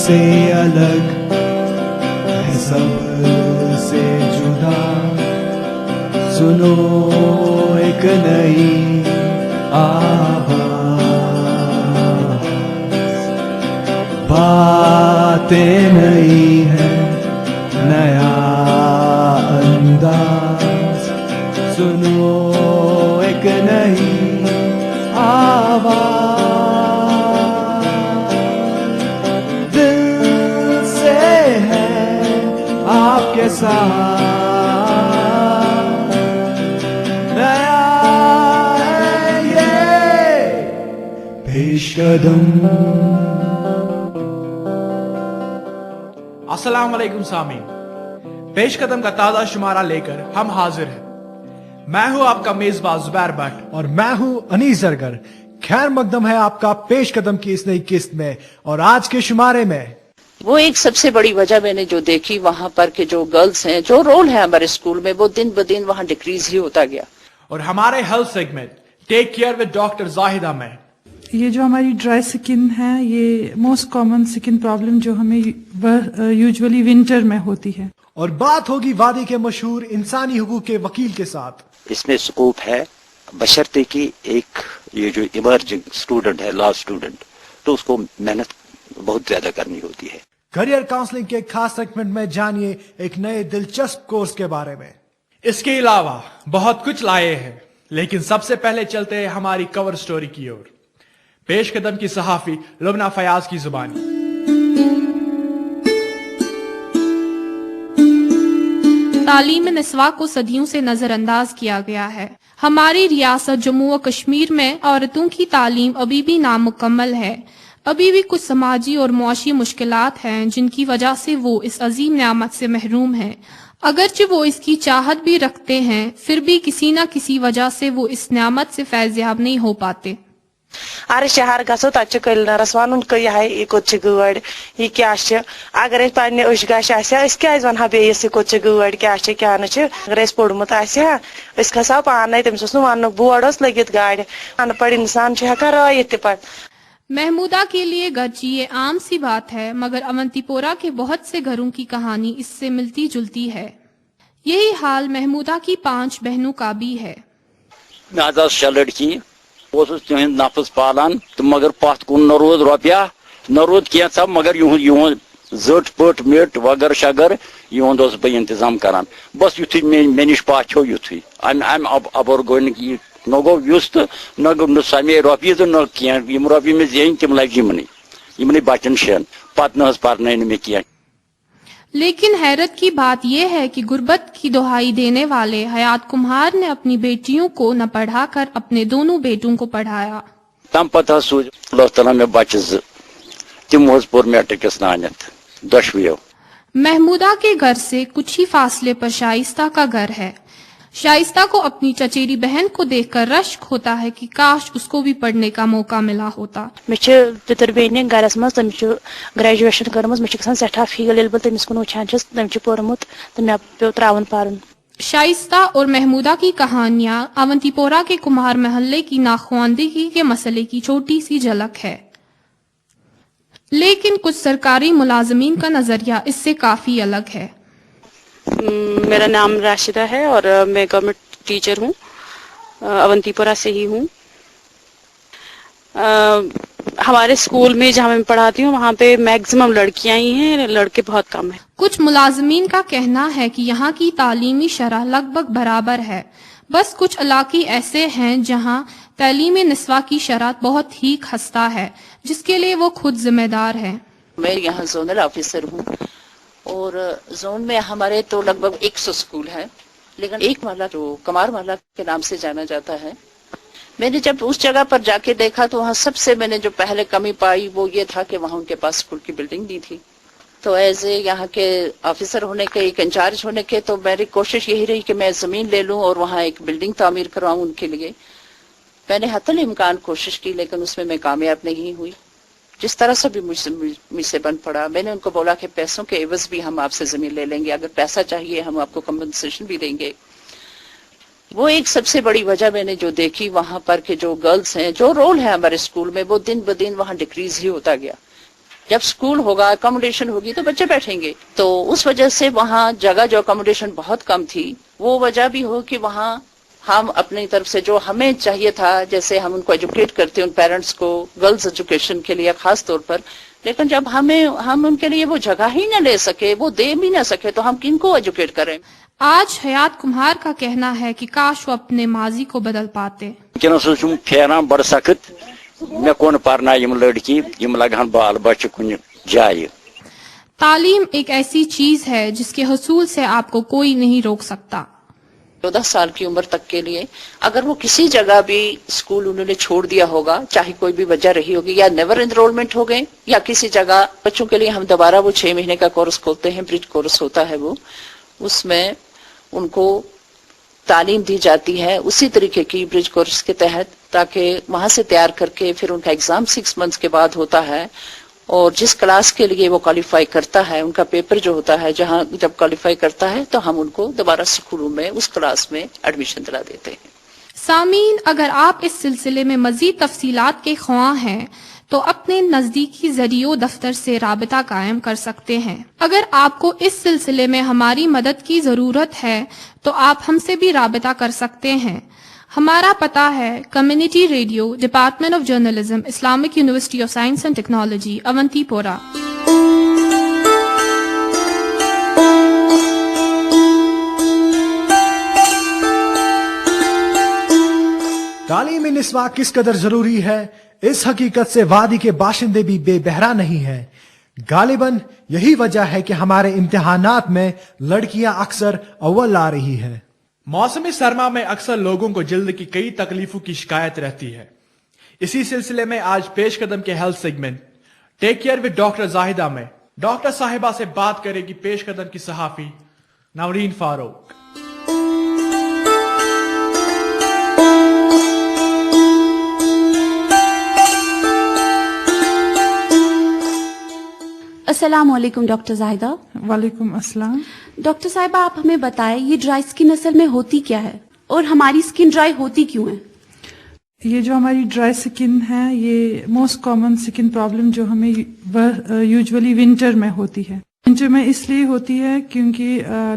से अलग है, सब से जुदा, सुनो एक नई आवाज, बातें नई है, नया अंदाज, सुनो एक नई आवाज, दिल से है आपके साथ, नया है ये पेशकदम। अस्सलाम वालेकुम सामीन, पेशकदम का ताज़ा शुमारा लेकर हम हाजिर हैं। मैं हूं आपका मेजबान जुबैर भट्ट और मैं हूं अनीस जरगर। खैर मकदम है आपका पेशकदम की इस नई किस्त में। और आज के शुमारे में वो एक सबसे बड़ी वजह मैंने जो देखी वहाँ पर के जो गर्ल्स हैं, जो रोल है हमारे स्कूल में, वो दिन ब दिन वहाँ डिक्रीज ही होता गया। और हमारे health segment take care with doctor Zahida में ये जो हमारी ड्राई स्किन है, ये मोस्ट कॉमन स्किन प्रॉब्लम जो हमें यूजुअली विंटर में होती है। और बात होगी वादी के मशहूर इंसानी हुकूक के वकील के साथ। इसमें स्कोप है बशर्ते कि एक ये जो इमर्जिंग स्टूडेंट है, लॉ स्टूडेंट, तो उसको मेहनत बहुत ज्यादा करनी होती है। करियर काउंसलिंग के खास सेगमेंट में जानिए एक नए दिलचस्प कोर्स के बारे में। इसके अलावा बहुत कुछ लाए हैं, लेकिन सबसे पहले चलते हैं हमारी कवर स्टोरी की ओर। पेशकदम की सहाफी लुबना फयाज की जुबानी। तालीम निस्वा को सदियों से नजरअंदाज किया गया है। हमारी रियासत जम्मू व कश्मीर में औरतों की तालीम अभी भी नामुकम्मल है। अभी भी कुछ समाजी और मुआशी मुश्किलात हैं जिनकी वजह से वो इस अजीम नेमत से महरूम हैं। अगरचे वो इसकी चाहत भी रखते हैं, फिर भी किसी न किसी वजह से वो इस नेमत से फैज़याब नहीं हो पाते। अरे शहर गो तक कलनरस वन यह कोत गड़ यह क्या अगर पे अश गश क्या वनहा बेस कोत गड़ क्या क्या अगर पोड़मुत खसो पान तमिस वन बोर्ड लगित गाड़ अनपढ़ इंसान हेकान रायत पे। महमूदा के लिए गर्ची ये आम सी बात है, मगर अवंतीपोरा के बहुत से घरों की कहानी इससे मिलती जुलती है। यही हाल महमूदा की 5 बहनों का भी है। लड़की तिहद नफ्स पालान तो मगर पत कुन न रोद रुपया न रोद कैसा, मगर यूं जट पट मिट वगर शगर यूं बह इंतजाम करान। बस युथ मे नश पाछो युथ अम अबर गो न गो युस तो न गो समे रुपये तो न कम रुपये में जेन तम लग यमन बचन शेन पत न पर्न मे कह। लेकिन हैरत की बात यह है कि गुर्बत की दुहाई देने वाले हयात कुम्हार ने अपनी बेटियों को न पढ़ाकर अपने दोनों बेटों को पढ़ाया। तम पता सूझ अल्लाह में बच्चे तिम पुर मैट्रिकस नानत 10वीं। महमूदा के घर से कुछ ही फासले पर शाइस्ता का घर है। शाइस्ता को अपनी चचेरी बहन को देखकर रश्क होता है कि काश उसको भी पढ़ने का मौका मिला होता। मे पितर बेन गरस मज तम ग्रेजुएशन कर्म मे सठा फील बह तमिस कुन वुचान तम पोर्मुत तो मे पे त्रावन पारन। शाइस्ता और महमूदा की कहानियां अवंतीपोरा के कुम्हार महल्ले की नाखवानदगी के मसले की छोटी सी झलक है, लेकिन कुछ सरकारी मुलाजमीन का नजरिया इससे काफी अलग है। मेरा नाम राशिदा है और मैं गवर्नमेंट टीचर हूँ, अवंतीपोरा से ही हूँ। हमारे स्कूल में जहाँ मैं पढ़ाती हूँ वहाँ पे मैक्सिमम लड़कियां ही हैं, लड़के बहुत कम हैं। कुछ मुलाजमीन का कहना है कि यहाँ की तालीमी शरह लगभग बराबर है, बस कुछ इलाके ऐसे हैं जहाँ तालीम निस्वा की शरह बहुत ही खस्ता है, जिसके लिए वो खुद जिम्मेदार है। मैं यहाँ जोनल ऑफिसर हूँ और जोन में हमारे तो लगभग 100 स्कूल है, लेकिन एक महला जो कमार महला के नाम से जाना जाता है। मैंने जब उस जगह पर जाके देखा तो वहाँ सबसे मैंने जो पहले कमी पाई वो ये था कि वहाँ उनके पास स्कूल की बिल्डिंग नहीं थी। तो एज ए यहाँ के ऑफिसर होने के, एक इंचार्ज होने के, तो मेरी कोशिश यही रही कि मैं जमीन ले लूँ और वहाँ एक बिल्डिंग तामीर करवाऊँ उनके लिए। मैंने हतल इम्कान कोशिश की, लेकिन उसमें मैं कामयाब नहीं हुई। जिस तरह से भी मुझसे बन पड़ा, मैंने उनको बोला कि पैसों के एवज भी हम आपसे जमीन ले लेंगे, अगर पैसा चाहिए हम आपको कंपनसेशन भी देंगे। वो एक सबसे बड़ी वजह मैंने जो देखी वहां पर के जो गर्ल्स हैं, जो रोल है हमारे स्कूल में, वो दिन ब दिन वहाँ डिक्रीज ही होता गया। जब स्कूल होगा, अकोमोडेशन होगी तो बच्चे बैठेंगे। तो उस वजह से वहाँ जगह जो अकोमोडेशन बहुत कम थी, वो वजह भी हो कि वहाँ हम अपनी तरफ से जो हमें चाहिए था, जैसे हम उनको एजुकेट करते हैं, उन पेरेंट्स को गर्ल्स एजुकेशन के लिए खास तौर पर, लेकिन जब हम उनके लिए वो जगह ही न ले सके, वो दे भी न सके, तो हम किनको एजुकेट करें। आज हयात कुम्हार का कहना है कि काश वो अपने माजी को बदल पाते। फेरान बड़ सख्त, मे कौन परना यम लड़की, यम लगन बाल बच्चे कुछ जाए। तालीम एक ऐसी चीज है जिसके हसूल से आपको कोई नहीं रोक सकता। 14 साल की उम्र तक के लिए अगर वो किसी जगह भी स्कूल उन्होंने छोड़ दिया होगा, चाहे कोई भी वजह रही होगी, या नेवर एनरोलमेंट हो गए, या किसी जगह बच्चों के लिए हम दोबारा वो 6 महीने का कोर्स खोलते हैं, ब्रिज कोर्स होता है वो, उसमें उनको तालीम दी जाती है उसी तरीके की ब्रिज कोर्स के तहत, ताकि वहां से तैयार करके फिर उनका एग्जाम 6 मंथ्स के बाद होता है, और जिस क्लास के लिए वो क्वालिफाई करता है, उनका पेपर जो होता है, जहां जब क्वालिफाई करता है तो हम उनको दोबारा स्कूलों में उस क्लास में एडमिशन दिला देते हैं। सामीन, अगर आप इस सिलसिले में मजीद तफसीलात के ख्वाह हैं तो अपने नजदीकी जरियो दफ्तर से राबिता कायम कर सकते हैं। अगर आपको इस सिलसिले में हमारी मदद की जरूरत है तो आप हमसे भी राबिता कर सकते हैं। हमारा पता है community radio, department of journalism, Islamic university of science and technology, Awantipora. तालीम निस्वा किस कदर जरूरी है, इस हकीकत से वादी के बाशिंदे भी बेबहरा नहीं है। गालिबन यही वजह है कि हमारे इम्तिहानात में लड़कियां अक्सर अव्वल आ रही है। मौसमी सरमा में अक्सर लोगों को जल्द की कई तकलीफों की शिकायत रहती है। इसी सिलसिले में आज पेश कदम के health segment take care with doctor Zahida में डॉक्टर साहिबा से बात करेगी पेश कदम की सहाफी नवरीन फारूक। अस्सलाम वालेकुम डॉक्टर जाहिदा। वालेकुम अस्सलाम। डॉक्टर साहिबा, आप हमें बताएं ये ड्राई स्किन असल में होती क्या है और हमारी स्किन ड्राई होती क्यों है? ये जो हमारी ड्राई स्किन है, ये मोस्ट कॉमन स्किन प्रॉब्लम जो हमें यूजुअली विंटर में होती है। विंटर में इसलिए होती है क्योंकि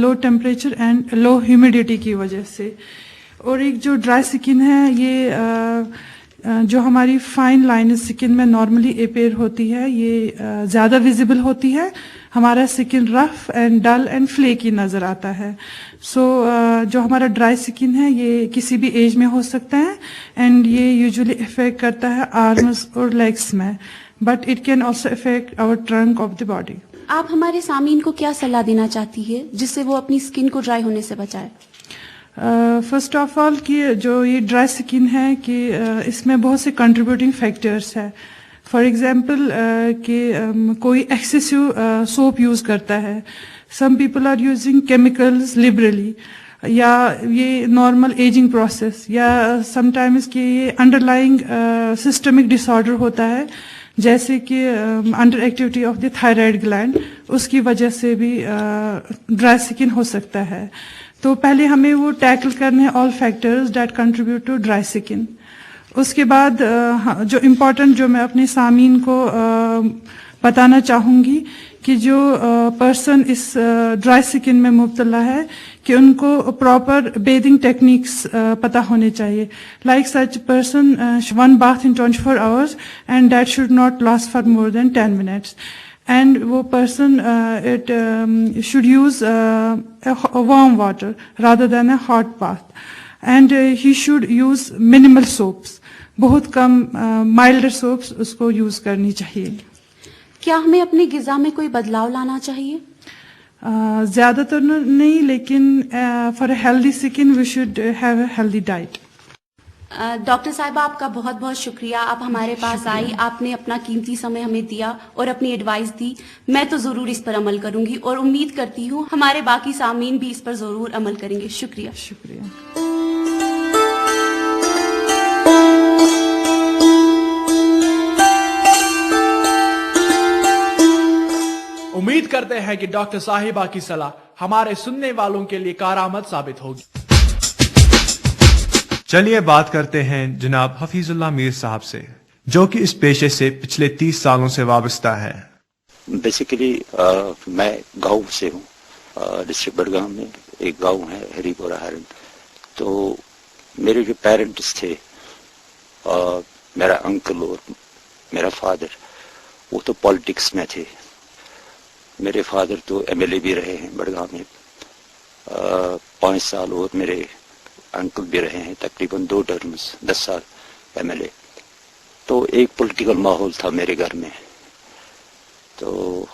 low temperature and low humidity की वजह से। और एक जो ड्राई स्किन है, ये जो हमारी फाइन लाइन स्किन में नॉर्मली अपेयर होती है, ये ज्यादा विजिबल होती है। हमारा skin rough and dull and flaky नजर आता है। सो जो हमारा ड्राई स्किन है, ये किसी भी एज में हो सकता है एंड ये यूजुअली इफेक्ट करता है आर्म्स और लेग्स में, but it can also affect our trunk of the body. आप हमारे सामीन को क्या सलाह देना चाहती है जिससे वो अपनी स्किन को ड्राई होने से बचाए? फर्स्ट ऑफ ऑल कि जो ये ड्राई स्किन है कि इसमें बहुत से कंट्रीब्यूटिंग फैक्टर्स है। फॉर एग्जांपल कि कोई एक्सेसिव सोप यूज करता है, some people are using chemicals liberally, या ये नॉर्मल एजिंग प्रोसेस, या समटाइम्स कि ये अंडरलाइंग सिस्टमिक डिसऑर्डर होता है, जैसे कि under activity of the thyroid gland, उसकी वजह से भी ड्राई स्किन हो सकता है। तो पहले हमें वो टैकल करने all factors that contribute to dry skin. उसके बाद जो इम्पोर्टेंट जो मैं अपने सामीन को बताना चाहूँगी कि जो पर्सन इस ड्राई स्किन में मुब्तला है कि उनको प्रॉपर बेदिंग टेक्निक्स पता होने चाहिए। Like such person one bath in 24 hours and that should not last for more than 10 minutes. And वो person should use warm water rather than a hot bath, and he should use minimal soaps, बहुत कम milder soaps उसको use करनी चाहिए। क्या हमें अपने गिजा में कोई बदलाव लाना चाहिए? ज्यादातर नहीं, लेकिन for a healthy skin we should have a healthy diet। Doctor साहिबा, आपका बहुत बहुत शुक्रिया। आप हमारे पास आई, आपने अपना कीमती समय हमें दिया और अपनी एडवाइस दी। मैं तो जरूर इस पर अमल करूंगी और उम्मीद करती हूँ हमारे बाकी सामीन भी इस पर जरूर अमल करेंगे। शुक्रिया। शुक्रिया। उम्मीद करते हैं कि डॉक्टर साहिबा की सलाह हमारे सुनने वालों के लिए कारआमद साबित होगी। चलिए बात करते हैं जनाब हफीजुल्लाह मीर साहब से, जो कि इस पेशे से पिछले 30 सालों से वाबस्ता है। بیسیکلی میں گاؤں سے ہوں, ڈسٹرکٹ بڑگام میں ایک گاؤں ہے ہری پورہ ہرن. تو میرے جو پیرنٹس تھے, میرا انکل اور میرا فادر, وہ تو پالیٹکس میں تھے. میرے فادر تو ایم ایل اے بھی رہے ہیں بڑگام میں 5 سال, اور میرے انکل بھی رہے ہیں تقریباً 2 ٹرمز 10 سال ایم ایل اے. تو ایک پولیٹیکل ماحول تھا میرے گھر میں. تو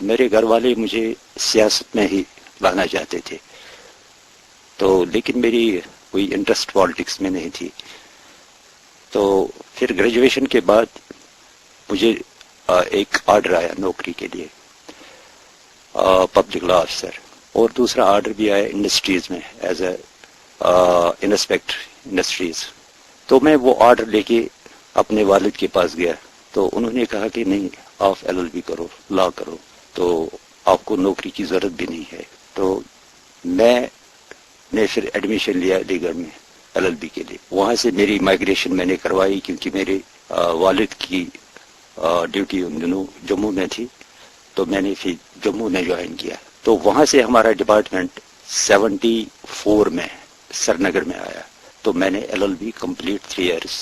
میرے گھر والے مجھے سیاست میں ہی لانا چاہتے تھے, تو لیکن میری کوئی انٹرسٹ پالیٹکس میں نہیں تھی. تو پھر گریجویشن کے بعد مجھے ایک آرڈر آیا نوکری کے لیے, پبلک لا آفیسر, اور دوسرا آرڈر بھی آیا انڈسٹریز میں ایز اے انسپیکٹر انڈسٹریز. تو میں وہ آرڈر لے کے اپنے والد کے پاس گیا, تو انہوں نے کہا کہ نہیں, آپ LLB کرو, لا کرو, تو آپ کو نوکری کی ضرورت بھی نہیں ہے. تو میں نے پھر ایڈمیشن لیا علی گڑھ میں LLB کے لیے. وہاں سے میری مائگریشن میں نے کروائی, کیونکہ میرے والد کی ڈیوٹی ان دنوں جموں میں تھی, تو میں نے پھر جموں میں جوائن کیا. تو وہاں سے ہمارا ڈپارٹمنٹ 74 میں سری نگر میں آیا. تو میں نے LLB complete 3 years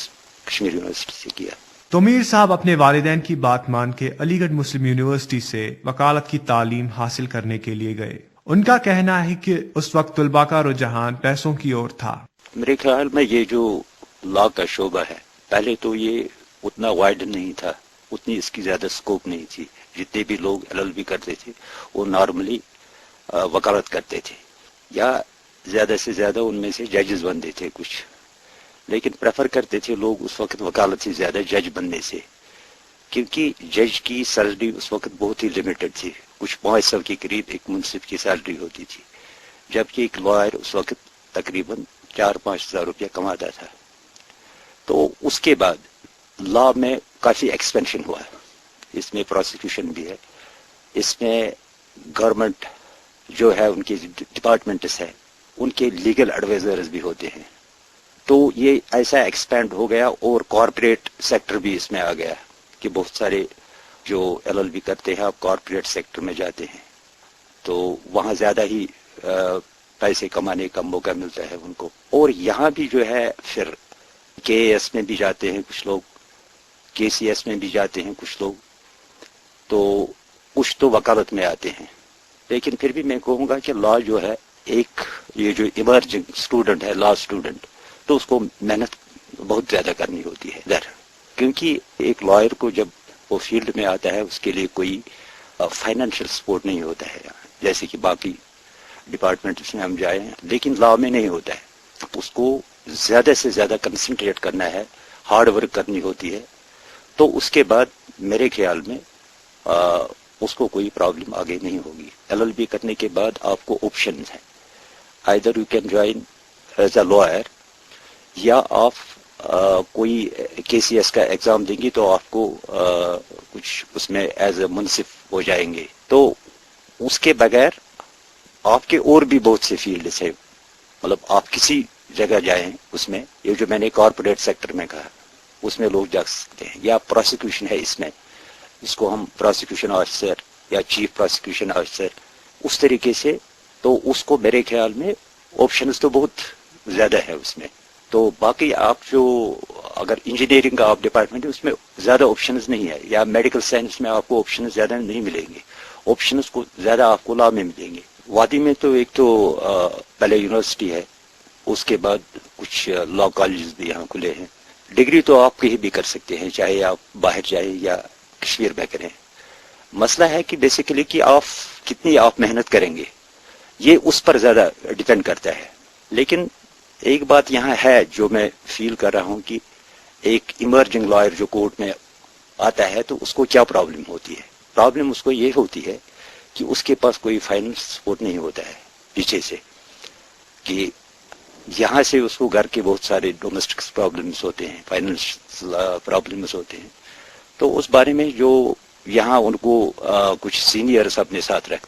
Kashmir university سے کیا. تو میر صاحب اپنے والدین کی بات مان کے علی گڑھ مسلم یونیورسٹی سے وکالت کی تعلیم حاصل کرنے کے لیے گئے. ان کا کہنا ہے کہ اس وقت طلباء کا رجحان پیسوں کی اور تھا. میرے خیال میں یہ جو لا کا شعبہ ہے, پہلے تو یہ اتنا وائڈ نہیں تھا, اتنی اس کی زیادہ سکوپ نہیں تھی. جتنے بھی لوگ LLB کرتے تھے وہ نارملی وکالت کرتے تھے, یا زیادہ سے زیادہ ان میں سے ججز بنتے تھے کچھ, لیکن پریفر کرتے تھے لوگ اس وقت وکالت سے زیادہ جج بننے سے, کیونکہ جج کی سیلری اس وقت بہت ہی لمیٹڈ تھی. کچھ 500 کے قریب ایک منصف کی سیلری ہوتی تھی, جبکہ ایک لائر اس وقت تقریباً 4-5 ہزار روپیہ کماتا تھا. تو اس کے بعد لا میں کافی ایکسپینشن ہوا. اس میں پروسیکیوشن بھی ہے, اس میں گورنمنٹ جو ہے ان کے ڈپارٹمنٹس ہیں ان کے لیگل ایڈوائزرز بھی ہوتے ہیں. تو یہ ایسا ایکسپینڈ ہو گیا, اور کارپوریٹ سیکٹر بھی اس میں آ گیا کہ بہت سارے جو LLB کرتے ہیں آپ کارپوریٹ سیکٹر میں جاتے ہیں, تو وہاں زیادہ ہی پیسے کمانے کا موقع ملتا ہے ان کو. اور یہاں بھی جو ہے پھر KAS میں بھی جاتے ہیں کچھ لوگ, KCS میں بھی جاتے ہیں کچھ لوگ, تو کچھ تو وکالت میں آتے ہیں. لیکن پھر بھی میں کہوں گا کہ لا جو ہے, ایک یہ جو ایمرجنگ اسٹوڈنٹ ہے, لا اسٹوڈنٹ, تو اس کو محنت بہت زیادہ کرنی ہوتی ہے ادھر, کیونکہ ایک لائر کو جب وہ فیلڈ میں آتا ہے اس کے لیے کوئی فائنینشیل سپورٹ نہیں ہوتا ہے, جیسے کہ باقی ڈپارٹمنٹس میں ہم جائیں, لیکن لا میں نہیں ہوتا ہے. اس کو زیادہ سے زیادہ کنسنٹریٹ کرنا ہے, ہارڈ ورک کرنی ہوتی ہے. تو اس کے بعد میرے خیال میں اس کو کوئی پرابلم آگے نہیں ہوگی. LLB کرنے کے بعد آپ کو آپشنز ہیں, either you can join as a lawyer, یا آپ کوئی KCS کا ایگزام دیں گی تو آپ کو کچھ اس میں ایز اے منصف ہو جائیں گے. تو اس کے بغیر آپ کے اور بھی بہت سے فیلڈس ہیں, مطلب آپ کسی جگہ جائیں اس میں, یہ جو میں نے کارپوریٹ سیکٹر میں کہا اس میں لوگ جا سکتے ہیں, یا پروسیکیوشن ہے اس میں, اس کو ہم پروسیکیوشن آفیسر یا چیف پروسیکیوشن آفیسر اس طریقے سے. تو اس کو میرے خیال میں آپشنز تو بہت زیادہ ہے اس میں. تو باقی آپ جو اگر انجینئرنگ کا آپ ڈپارٹمنٹ ہے اس میں زیادہ آپشنز نہیں ہے, یا میڈیکل سائنس میں آپ کو آپشنز زیادہ نہیں ملیں گے. آپشنز کو زیادہ آپ کو لا میں ملیں گے. وادی میں تو ایک تو پہلے یونیورسٹی ہے, اس کے بعد کچھ لا کالجز بھی یہاں کھلے ہیں. ڈگری تو آپ کہیں بھی کر سکتے ہیں, چاہے آپ باہر جائیں یا کشمیر میں کریں. مسئلہ ہے کہ بیسیکلی کہ آپ کتنی آپ محنت کریں گے, یہ اس پر زیادہ ڈیپینڈ کرتا ہے. لیکن ایک بات یہاں ہے جو میں فیل کر رہا ہوں کہ ایک ایمرجنگ لائر جو کورٹ میں آتا ہے تو اس کو کیا پرابلم ہوتی ہے. پرابلم اس کو یہ ہوتی ہے کہ اس کے پاس کوئی فائنینس سپورٹ نہیں ہوتا ہے پیچھے سے, کہ یہاں سے اس کو گھر کے بہت سارے ڈومیسٹک پرابلمس ہوتے ہیں, فائنینس پرابلمس ہوتے ہیں. تو اس بارے میں جو یہاں ان کو کچھ سینئرز اپنے ساتھ رکھتے